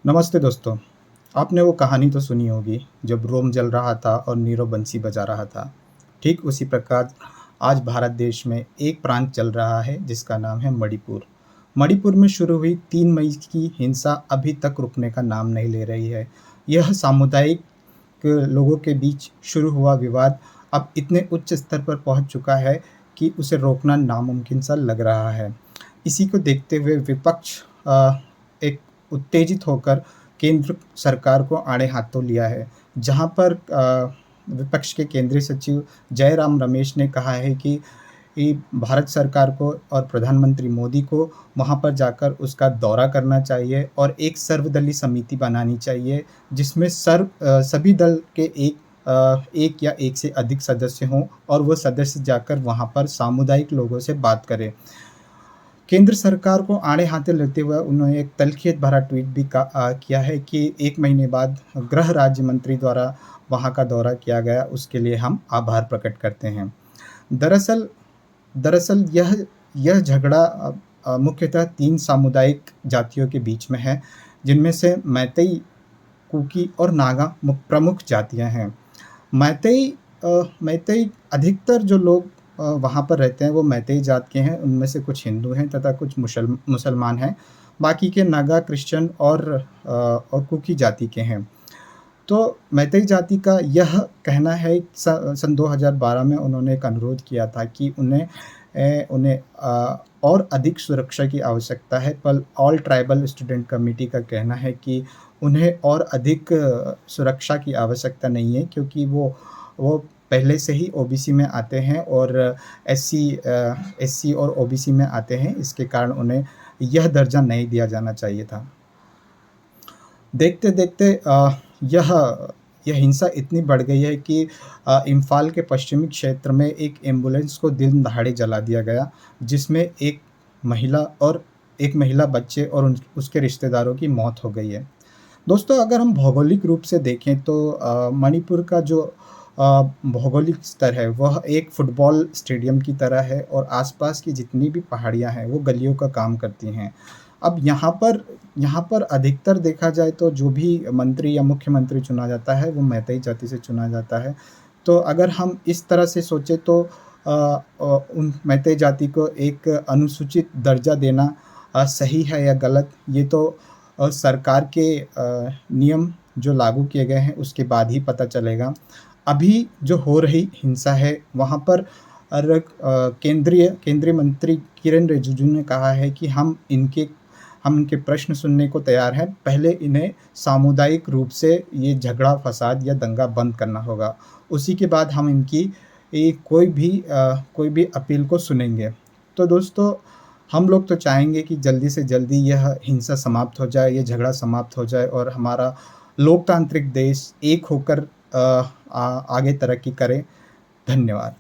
नमस्ते दोस्तों। आपने वो कहानी तो सुनी होगी जब रोम जल रहा था और नीरो बंसी बजा रहा था। ठीक उसी प्रकार आज भारत देश में एक प्रांत चल रहा है जिसका नाम है मणिपुर। मणिपुर में शुरू हुई 3 मई की हिंसा अभी तक रुकने का नाम नहीं ले रही है। यह सामुदायिक लोगों के बीच शुरू हुआ विवाद अब इतने उच्च स्तर पर पहुंच चुका है कि उसे रोकना नामुमकिन सा लग रहा है। इसी को देखते हुए विपक्ष एक उत्तेजित होकर केंद्र सरकार को आड़े हाथों लिया है। जहां पर विपक्ष के केंद्रीय सचिव जयराम रमेश ने कहा है कि भारत सरकार को और प्रधानमंत्री मोदी को वहां पर जाकर उसका दौरा करना चाहिए और एक सर्वदलीय समिति बनानी चाहिए जिसमें सभी दल के एक या एक से अधिक सदस्य हों और वो सदस्य जाकर वहां पर सामुदायिक लोगों से बात करें। केंद्र सरकार को आड़े हाथे लेते हुए उन्होंने एक तलखियत भरा ट्वीट भी किया है कि 1 महीने बाद गृह राज्य मंत्री द्वारा वहां का दौरा किया गया, उसके लिए हम आभार प्रकट करते हैं। दरअसल दरअसल यह झगड़ा मुख्यतः 3 सामुदायिक जातियों के बीच में है, जिनमें से मैतेई, कुकी और नागा प्रमुख जातियां हैं। मैतेई अधिकतर जो लोग वहाँ पर रहते हैं वो मैतेई जात के हैं, उनमें से कुछ हिंदू हैं तथा कुछ मुसलमान हैं। बाकी के नागा, क्रिश्चियन और कुकी जाति के हैं। तो मैतेई जाति का यह कहना है सन 2012 में उन्होंने एक अनुरोध किया था कि उन्हें और अधिक सुरक्षा की आवश्यकता है, पर ऑल ट्राइबल स्टूडेंट कमेटी का कहना है कि उन्हें और अधिक सुरक्षा की आवश्यकता नहीं है, क्योंकि वो पहले से ही ओबीसी में आते हैं और एससी और ओबीसी में आते हैं। इसके कारण उन्हें यह दर्जा नहीं दिया जाना चाहिए था। देखते देखते यह हिंसा इतनी बढ़ गई है कि इम्फाल के पश्चिमी क्षेत्र में एक एम्बुलेंस को दिन दहाड़े जला दिया गया, जिसमें एक महिला, बच्चे और उसके रिश्तेदारों की मौत हो गई है। दोस्तों, अगर हम भौगोलिक रूप से देखें तो मणिपुर का जो भौगोलिक स्तर है वह एक फुटबॉल स्टेडियम की तरह है और आसपास की जितनी भी पहाड़ियां हैं वो गलियों का काम करती हैं। अब यहाँ पर अधिकतर देखा जाए तो जो भी मंत्री या मुख्यमंत्री चुना जाता है वो मैतेई जाति से चुना जाता है। तो अगर हम इस तरह से सोचें तो उन मैतेई जाति को एक अनुसूचित दर्जा देना सही है या गलत, ये तो सरकार के नियम जो लागू किए गए हैं उसके बाद ही पता चलेगा। अभी जो हो रही हिंसा है वहाँ पर केंद्रीय मंत्री किरेन रिजिजू ने कहा है कि हम इनके प्रश्न सुनने को तैयार हैं। पहले इन्हें सामुदायिक रूप से ये झगड़ा, फसाद या दंगा बंद करना होगा। उसी के बाद हम इनकी कोई भी अपील को सुनेंगे। तो दोस्तों, हम लोग तो चाहेंगे कि जल्दी से जल्दी यह हिंसा समाप्त हो जाए, ये झगड़ा समाप्त हो जाए और हमारा लोकतांत्रिक देश एक होकर आगे तरक्की करे। धन्यवाद।